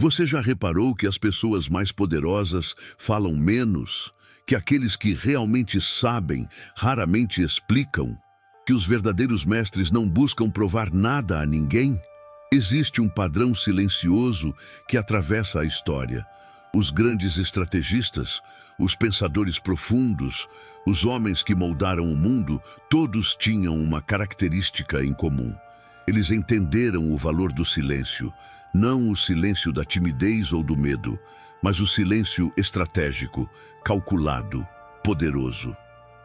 Você já reparou que as pessoas mais poderosas falam menos, que aqueles que realmente sabem raramente explicam, que os verdadeiros mestres não buscam provar nada a ninguém? Existe um padrão silencioso que atravessa a história. Os grandes estrategistas, os pensadores profundos, os homens que moldaram o mundo, todos tinham uma característica em comum. Eles entenderam o valor do silêncio, não o silêncio da timidez ou do medo, mas o silêncio estratégico, calculado, poderoso.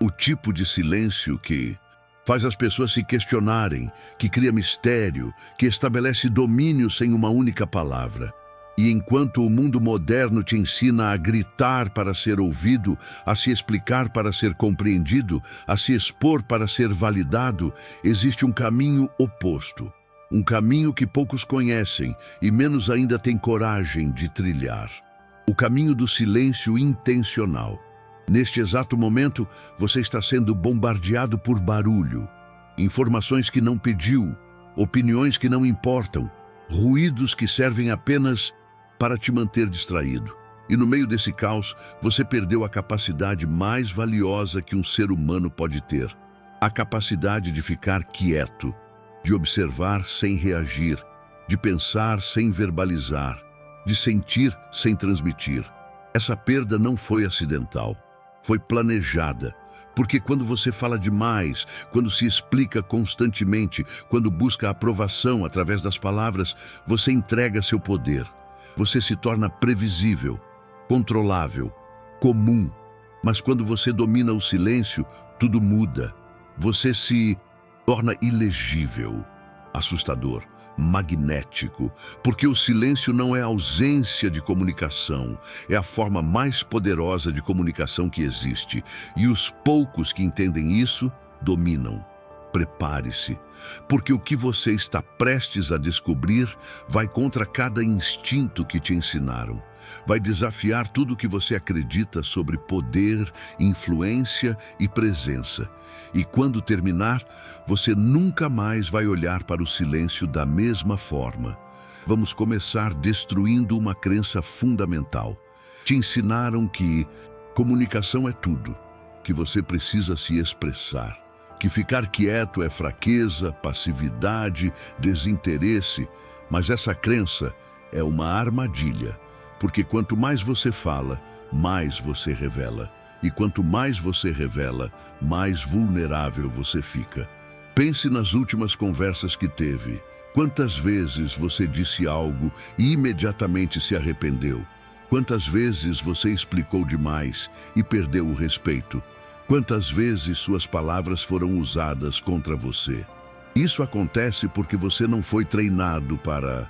O tipo de silêncio que faz as pessoas se questionarem, que cria mistério, que estabelece domínio sem uma única palavra. E enquanto o mundo moderno te ensina a gritar para ser ouvido, a se explicar para ser compreendido, a se expor para ser validado, existe um caminho oposto. Um caminho que poucos conhecem e menos ainda têm coragem de trilhar. O caminho do silêncio intencional. Neste exato momento, você está sendo bombardeado por barulho, informações que não pediu, opiniões que não importam, ruídos que servem apenas para te manter distraído. E no meio desse caos, você perdeu a capacidade mais valiosa que um ser humano pode ter. A capacidade de ficar quieto, de observar sem reagir, de pensar sem verbalizar, de sentir sem transmitir. Essa perda não foi acidental, foi planejada. Porque quando você fala demais, quando se explica constantemente, quando busca aprovação através das palavras, você entrega seu poder. Você se torna previsível, controlável, comum. Mas quando você domina o silêncio, tudo muda. Você se torna ilegível, assustador, magnético, porque o silêncio não é ausência de comunicação, é a forma mais poderosa de comunicação que existe. E os poucos que entendem isso, dominam. Prepare-se, porque o que você está prestes a descobrir vai contra cada instinto que te ensinaram. Vai desafiar tudo o que você acredita sobre poder, influência e presença. E quando terminar, você nunca mais vai olhar para o silêncio da mesma forma. Vamos começar destruindo uma crença fundamental. Te ensinaram que comunicação é tudo, que você precisa se expressar, que ficar quieto é fraqueza, passividade, desinteresse, mas essa crença é uma armadilha, porque quanto mais você fala, mais você revela. E quanto mais você revela, mais vulnerável você fica. Pense nas últimas conversas que teve. Quantas vezes você disse algo e imediatamente se arrependeu? Quantas vezes você explicou demais e perdeu o respeito? Quantas vezes suas palavras foram usadas contra você? Isso acontece porque você não foi treinado para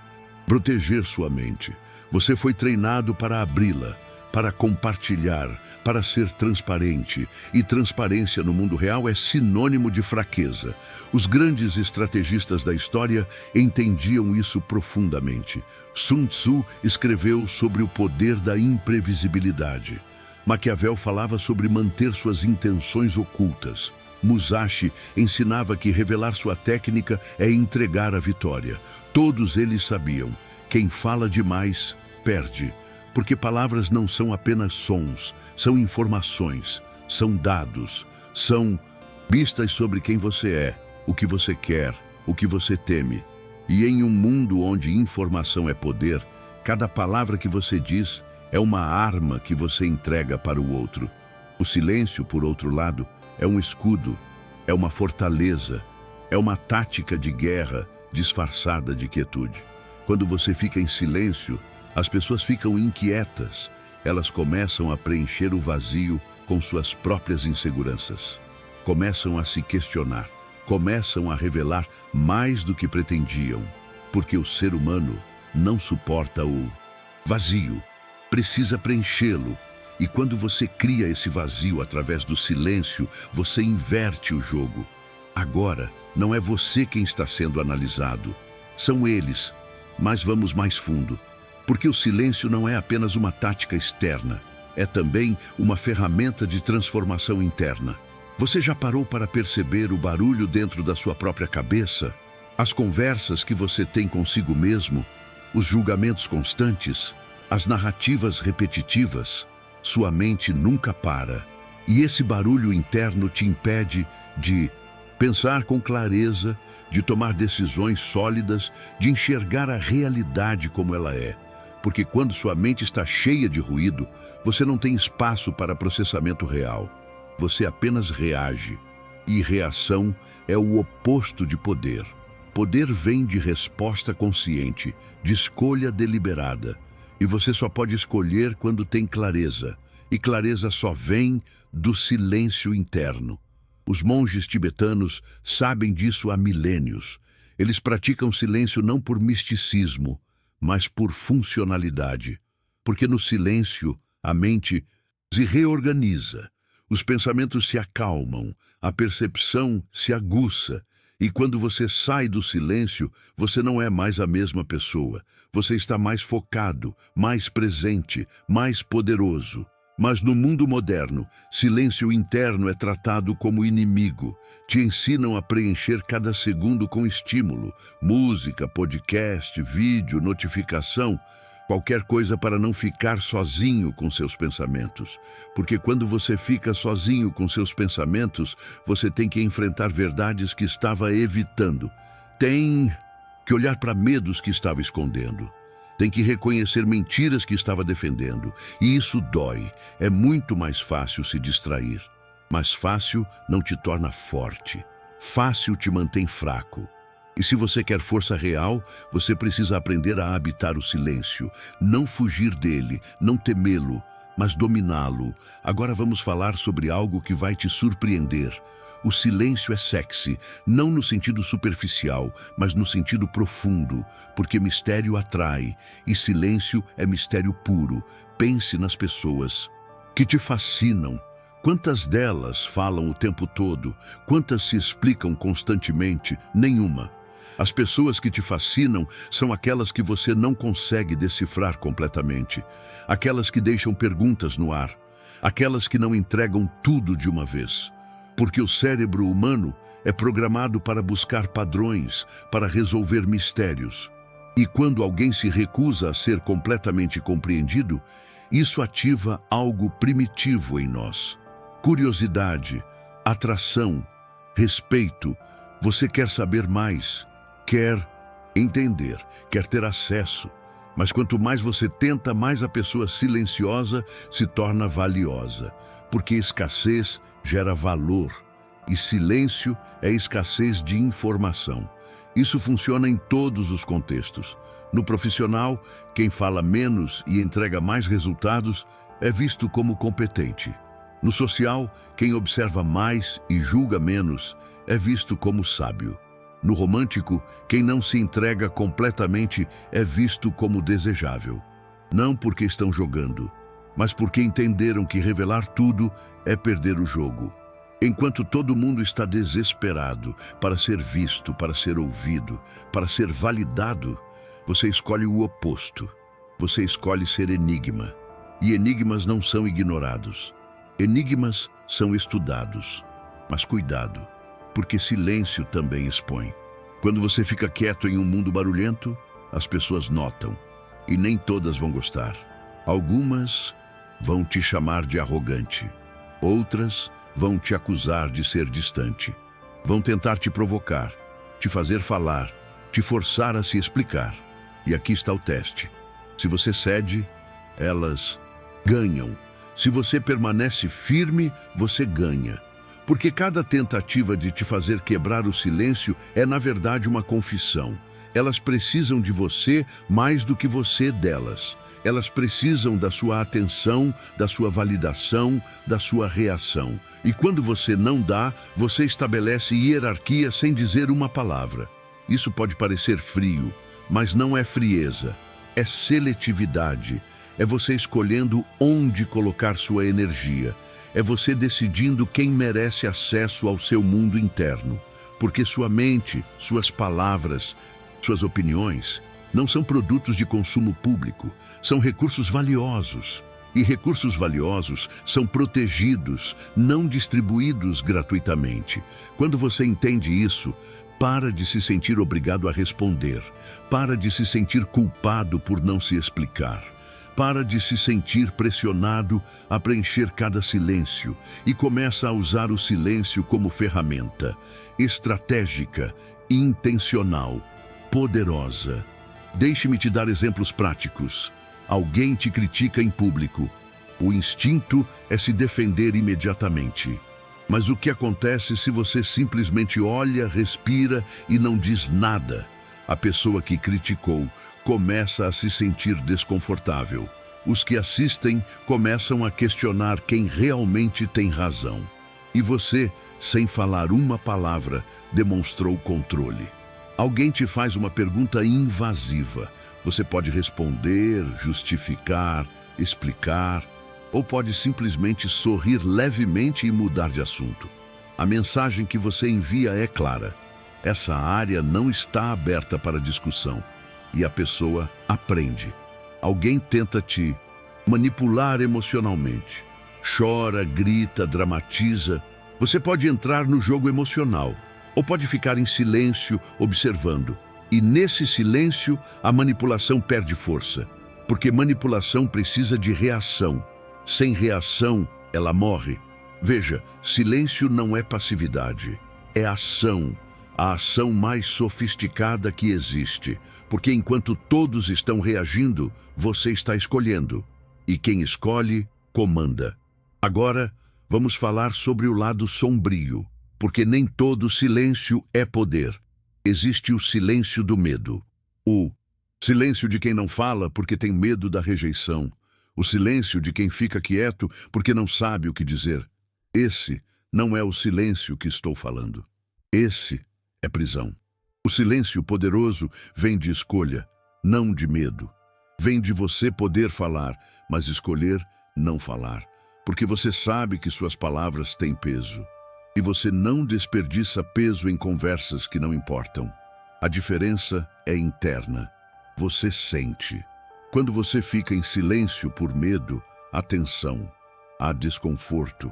proteger sua mente. Você foi treinado para abri-la, para compartilhar, para ser transparente. E transparência no mundo real é sinônimo de fraqueza. Os grandes estrategistas da história entendiam isso profundamente. Sun Tzu escreveu sobre o poder da imprevisibilidade. Maquiavel falava sobre manter suas intenções ocultas. Musashi ensinava que revelar sua técnica é entregar a vitória. Todos eles sabiam, quem fala demais, perde. Porque palavras não são apenas sons, são informações, são dados, são pistas sobre quem você é, o que você quer, o que você teme. E em um mundo onde informação é poder, cada palavra que você diz é uma arma que você entrega para o outro. O silêncio, por outro lado, é um escudo, é uma fortaleza, é uma tática de guerra disfarçada de quietude. Quando você fica em silêncio, as pessoas ficam inquietas. Elas começam a preencher o vazio com suas próprias inseguranças. Começam a se questionar, começam a revelar mais do que pretendiam, porque o ser humano não suporta o vazio. Precisa preenchê-lo. E quando você cria esse vazio através do silêncio, você inverte o jogo. Agora, não é você quem está sendo analisado. São eles. Mas vamos mais fundo. Porque o silêncio não é apenas uma tática externa. É também uma ferramenta de transformação interna. Você já parou para perceber o barulho dentro da sua própria cabeça? As conversas que você tem consigo mesmo? os julgamentos constantes, as narrativas repetitivas, sua mente nunca para. E esse barulho interno te impede de pensar com clareza, de tomar decisões sólidas, de enxergar a realidade como ela é. Porque quando sua mente está cheia de ruído, você não tem espaço para processamento real. Você apenas reage. E reação é o oposto de poder. Poder vem de resposta consciente, de escolha deliberada. E você só pode escolher quando tem clareza. E clareza só vem do silêncio interno. Os monges tibetanos sabem disso há milênios. Eles praticam silêncio não por misticismo, mas por funcionalidade. Porque no silêncio, a mente se reorganiza, os pensamentos se acalmam, a percepção se aguça. E quando você sai do silêncio, você não é mais a mesma pessoa. Você está mais focado, mais presente, mais poderoso. Mas no mundo moderno, silêncio interno é tratado como inimigo. Te ensinam a preencher cada segundo com estímulo, música, podcast, vídeo, notificação, qualquer coisa para não ficar sozinho com seus pensamentos. Porque quando você fica sozinho com seus pensamentos, você tem que enfrentar verdades que estava evitando. Tem que olhar para medos que estava escondendo. Tem que reconhecer mentiras que estava defendendo. E isso dói. É muito mais fácil se distrair. Mas fácil não te torna forte. Fácil te mantém fraco. E se você quer força real, você precisa aprender a habitar o silêncio. Não fugir dele, não temê-lo, mas dominá-lo. Agora vamos falar sobre algo que vai te surpreender. O silêncio é sexy, não no sentido superficial, mas no sentido profundo, porque mistério atrai, e silêncio é mistério puro. Pense nas pessoas que te fascinam. Quantas delas falam o tempo todo? Quantas se explicam constantemente? Nenhuma. As pessoas que te fascinam são aquelas que você não consegue decifrar completamente, aquelas que deixam perguntas no ar, aquelas que não entregam tudo de uma vez. Porque o cérebro humano é programado para buscar padrões, para resolver mistérios. E quando alguém se recusa a ser completamente compreendido, isso ativa algo primitivo em nós. Curiosidade, atração, respeito. Você quer saber mais, quer entender, quer ter acesso. Mas quanto mais você tenta, mais a pessoa silenciosa se torna valiosa. Porque escassez gera valor, e silêncio é escassez de informação. Isso funciona em todos os contextos. No profissional, quem fala menos e entrega mais resultados é visto como competente. No social, quem observa mais e julga menos é visto como sábio. No romântico, quem não se entrega completamente é visto como desejável. Não porque estão jogando, mas porque entenderam que revelar tudo é perder o jogo. Enquanto todo mundo está desesperado para ser visto, para ser ouvido, para ser validado, você escolhe o oposto. Você escolhe ser enigma. E enigmas não são ignorados. Enigmas são estudados. Mas cuidado, porque silêncio também expõe. Quando você fica quieto em um mundo barulhento, as pessoas notam. E nem todas vão gostar. Algumas vão te chamar de arrogante. Outras vão te acusar de ser distante. Vão tentar te provocar, te fazer falar, te forçar a se explicar. E aqui está o teste. Se você cede, elas ganham. Se você permanece firme, você ganha. Porque cada tentativa de te fazer quebrar o silêncio é, na verdade, uma confissão. Elas precisam de você mais do que você delas. Elas precisam da sua atenção, da sua validação, da sua reação. E quando você não dá, você estabelece hierarquia sem dizer uma palavra. Isso pode parecer frio, mas não é frieza. É seletividade. É você escolhendo onde colocar sua energia. É você decidindo quem merece acesso ao seu mundo interno. Porque sua mente, suas palavras, suas opiniões não são produtos de consumo público, são recursos valiosos. E recursos valiosos são protegidos, não distribuídos gratuitamente. Quando você entende isso, Para de se sentir obrigado a responder. Para de se sentir culpado por não se explicar. Para de se sentir pressionado a preencher cada silêncio e começa a usar o silêncio como ferramenta estratégica, intencional, poderosa. Deixe-me te dar exemplos práticos. Alguém te critica em público. O instinto é se defender imediatamente. Mas o que acontece se você simplesmente olha, respira e não diz nada? A pessoa que criticou começa a se sentir desconfortável. Os que assistem começam a questionar quem realmente tem razão. E você, sem falar uma palavra, demonstrou controle. Alguém te faz uma pergunta invasiva. Você pode responder, justificar, explicar, ou pode simplesmente sorrir levemente e mudar de assunto. A mensagem que você envia é clara. Essa área não está aberta para discussão. E a pessoa aprende. Alguém tenta te manipular emocionalmente. Chora, grita, dramatiza. Você pode entrar no jogo emocional, ou pode ficar em silêncio, observando. E nesse silêncio, a manipulação perde força. Porque manipulação precisa de reação. Sem reação, ela morre. Veja, silêncio não é passividade, é ação. A ação mais sofisticada que existe. Porque enquanto todos estão reagindo, você está escolhendo. E quem escolhe, comanda. Agora, vamos falar sobre o lado sombrio. Porque nem todo silêncio é poder. Existe o silêncio do medo. O silêncio de quem não fala porque tem medo da rejeição. O silêncio de quem fica quieto porque não sabe o que dizer. Esse não é o silêncio que estou falando. Esse é prisão. O silêncio poderoso vem de escolha, não de medo. Vem de você poder falar, mas escolher não falar. Porque você sabe que suas palavras têm peso. E você não desperdiça peso em conversas que não importam. A diferença é interna. Você sente. Quando você fica em silêncio por medo, há tensão, há desconforto,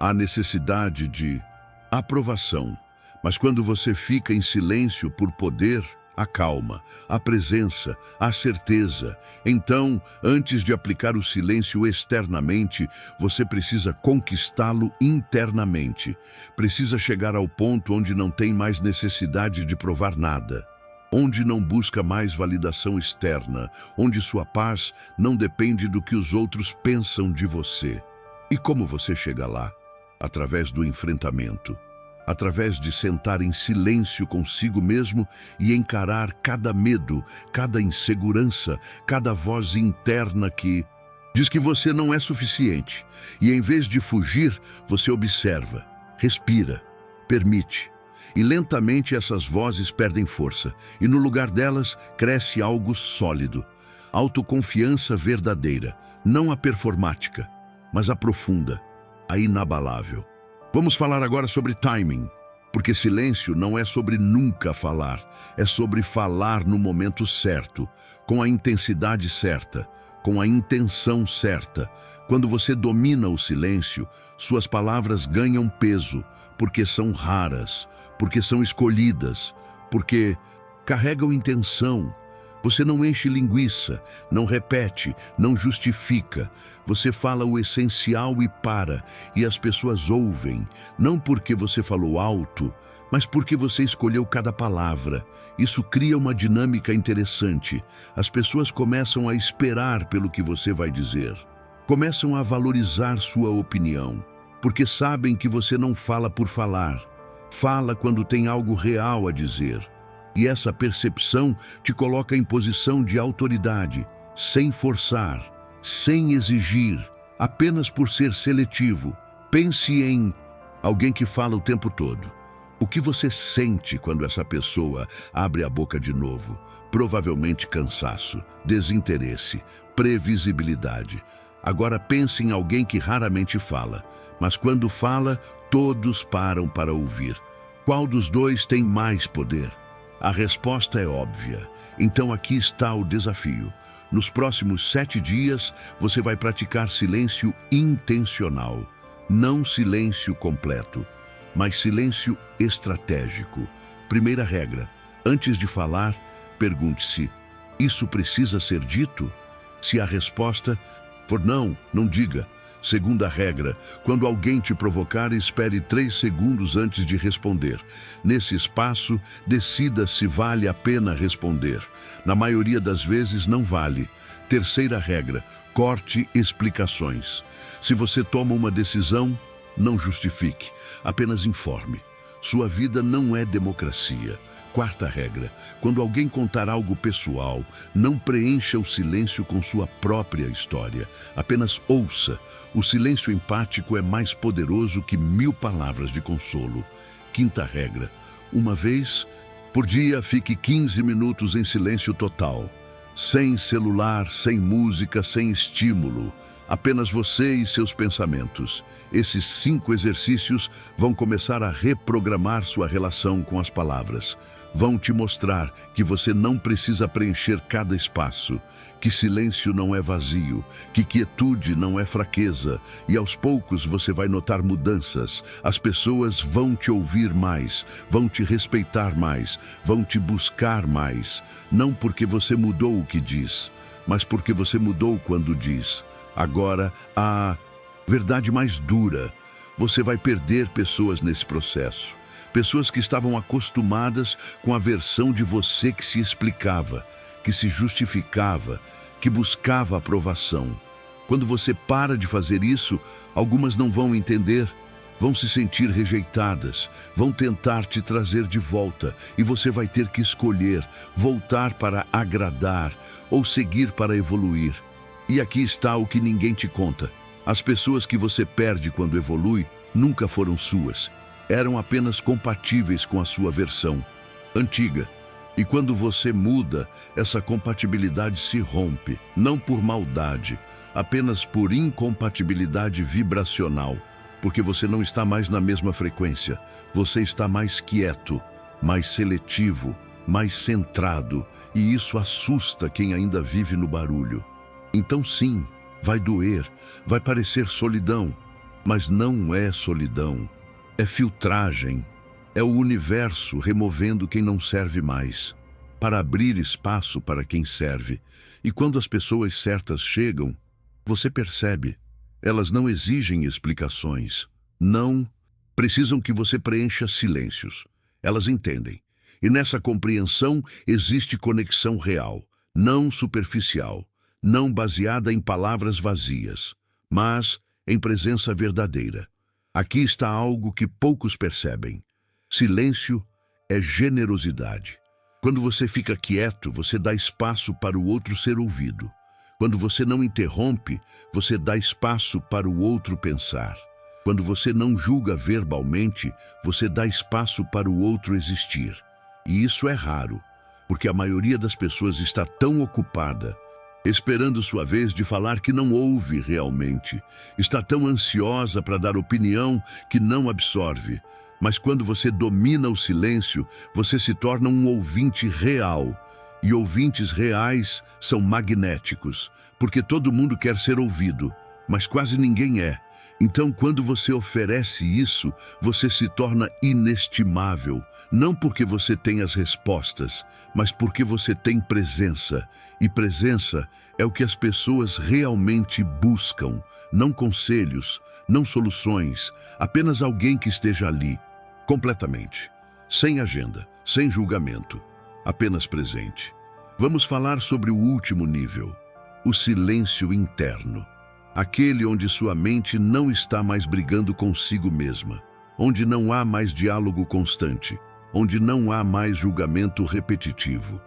há necessidade de aprovação. Mas quando você fica em silêncio por poder, há calma, há presença, há certeza. Então, antes de aplicar o silêncio externamente, você precisa conquistá-lo internamente. Precisa chegar ao ponto onde não tem mais necessidade de provar nada. Onde não busca mais validação externa, onde sua paz não depende do que os outros pensam de você. E como você chega lá? Através do enfrentamento. Através de sentar em silêncio consigo mesmo e encarar cada medo, cada insegurança, cada voz interna que diz que você não é suficiente. E em vez de fugir, você observa, respira, permite. E lentamente essas vozes perdem força, e no lugar delas cresce algo sólido. Autoconfiança verdadeira, não a performática, mas a profunda, a inabalável. Vamos falar agora sobre timing, porque silêncio não é sobre nunca falar, é sobre falar no momento certo, com a intensidade certa, com a intenção certa. Quando você domina o silêncio, suas palavras ganham peso, porque são raras, porque são escolhidas, porque carregam intenção. Você não enche linguiça, não repete, não justifica. Você fala o essencial e para, e as pessoas ouvem, não porque você falou alto, mas porque você escolheu cada palavra. Isso cria uma dinâmica interessante. As pessoas começam a esperar pelo que você vai dizer. Começam a valorizar sua opinião, porque sabem que você não fala por falar. Fala quando tem algo real a dizer. E essa percepção te coloca em posição de autoridade, sem forçar, sem exigir, apenas por ser seletivo. Pense em alguém que fala o tempo todo. O que você sente quando essa pessoa abre a boca de novo? Provavelmente cansaço, desinteresse, previsibilidade. Agora pense em alguém que raramente fala, mas quando fala, todos param para ouvir. Qual dos dois tem mais poder? A resposta é óbvia. Então aqui está o desafio. Nos próximos 7 dias, você vai praticar silêncio intencional. Não silêncio completo, mas silêncio estratégico. Primeira regra: antes de falar, pergunte-se: isso precisa ser dito? Se a resposta for não, não diga. Segunda regra: quando alguém te provocar, espere 3 segundos antes de responder. Nesse espaço, decida se vale a pena responder. Na maioria das vezes, não vale. Terceira regra: corte explicações. Se você toma uma decisão, não justifique, apenas informe. Sua vida não é democracia. Quarta regra: quando alguém contar algo pessoal, não preencha o silêncio com sua própria história. Apenas ouça. O silêncio empático é mais poderoso que 1000 palavras de consolo. Quinta regra: uma vez por dia, fique 15 minutos em silêncio total. Sem celular, sem música, sem estímulo. Apenas você e seus pensamentos. Esses 5 exercícios vão começar a reprogramar sua relação com as palavras. Vão te mostrar que você não precisa preencher cada espaço, que silêncio não é vazio, que quietude não é fraqueza, e aos poucos você vai notar mudanças. As pessoas vão te ouvir mais, vão te respeitar mais, vão te buscar mais, não porque você mudou o que diz, mas porque você mudou quando diz. Agora, a verdade mais dura: você vai perder pessoas nesse processo. Pessoas que estavam acostumadas com a versão de você que se explicava, que se justificava, que buscava aprovação. Quando você para de fazer isso, algumas não vão entender, vão se sentir rejeitadas, vão tentar te trazer de volta, e você vai ter que escolher voltar para agradar ou seguir para evoluir. E aqui está o que ninguém te conta: as pessoas que você perde quando evolui nunca foram suas. Eram apenas compatíveis com a sua versão antiga. E quando você muda, essa compatibilidade se rompe, não por maldade, apenas por incompatibilidade vibracional, porque você não está mais na mesma frequência, você está mais quieto, mais seletivo, mais centrado, e isso assusta quem ainda vive no barulho. Então sim, vai doer, vai parecer solidão, mas não é solidão. É filtragem, é o universo removendo quem não serve mais, para abrir espaço para quem serve. E quando as pessoas certas chegam, você percebe, elas não exigem explicações, não precisam que você preencha silêncios. Elas entendem. E nessa compreensão existe conexão real, não superficial, não baseada em palavras vazias, mas em presença verdadeira. Aqui está algo que poucos percebem. Silêncio é generosidade. Quando você fica quieto, você dá espaço para o outro ser ouvido. Quando você não interrompe, você dá espaço para o outro pensar. Quando você não julga verbalmente, você dá espaço para o outro existir. E isso é raro, porque a maioria das pessoas está tão ocupada, esperando sua vez de falar, que não ouve realmente. Está tão ansiosa para dar opinião que não absorve. Mas quando você domina o silêncio, você se torna um ouvinte real. E ouvintes reais são magnéticos, porque todo mundo quer ser ouvido, mas quase ninguém é. Então, quando você oferece isso, você se torna inestimável, não porque você tem as respostas, mas porque você tem presença. E presença é o que as pessoas realmente buscam, não conselhos, não soluções, apenas alguém que esteja ali, completamente, sem agenda, sem julgamento, apenas presente. Vamos falar sobre o último nível, o silêncio interno. Aquele onde sua mente não está mais brigando consigo mesma, onde não há mais diálogo constante, onde não há mais julgamento repetitivo.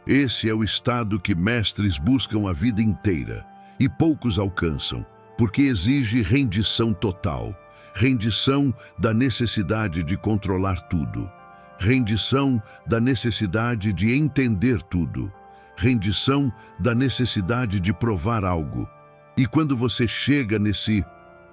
Esse é o estado que mestres buscam a vida inteira e poucos alcançam, porque exige rendição total, rendição da necessidade de controlar tudo, rendição da necessidade de entender tudo, rendição da necessidade de provar algo. E quando você chega nesse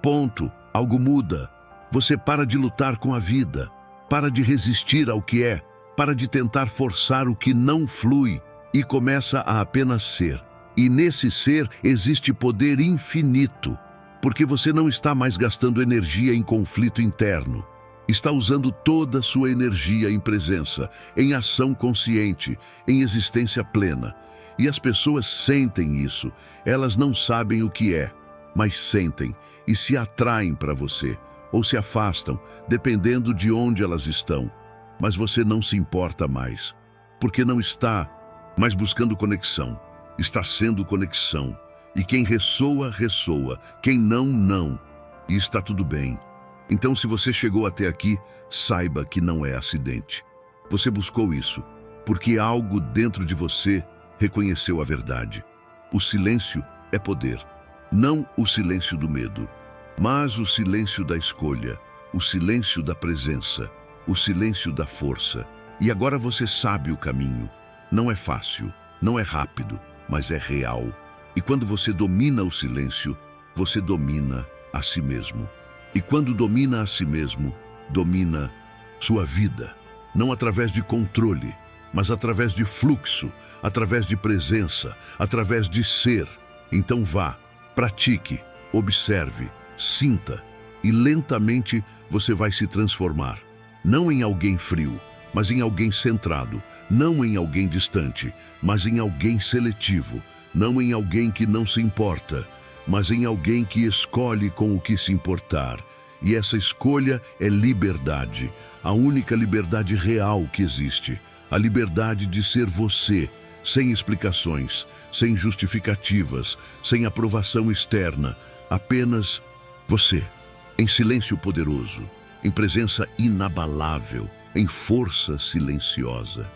ponto, algo muda. Você para de lutar com a vida, para de resistir ao que é, para de tentar forçar o que não flui e começa a apenas ser. E nesse ser existe poder infinito, porque você não está mais gastando energia em conflito interno. Está usando toda a sua energia em presença, em ação consciente, em existência plena. E as pessoas sentem isso. Elas não sabem o que é, mas sentem e se atraem para você, ou se afastam, dependendo de onde elas estão. Mas você não se importa mais, porque não está mais buscando conexão. Está sendo conexão. E quem ressoa, ressoa. Quem não, não. E está tudo bem. Então, se você chegou até aqui, saiba que não é acidente. Você buscou isso, porque algo dentro de você reconheceu a verdade. O silêncio é poder. Não o silêncio do medo, mas o silêncio da escolha, o silêncio da presença, o silêncio da força. E agora você sabe o caminho. Não é fácil, não é rápido, mas é real. E quando você domina o silêncio, você domina a si mesmo. E quando domina a si mesmo, domina sua vida. Não através de controle, mas através de fluxo, através de presença, através de ser. Então vá, pratique, observe, sinta, e lentamente você vai se transformar. Não em alguém frio, mas em alguém centrado. Não em alguém distante, mas em alguém seletivo. Não em alguém que não se importa, mas em alguém que escolhe com o que se importar. E essa escolha é liberdade, a única liberdade real que existe. A liberdade de ser você, sem explicações, sem justificativas, sem aprovação externa. Apenas você, em silêncio poderoso, em presença inabalável, em força silenciosa.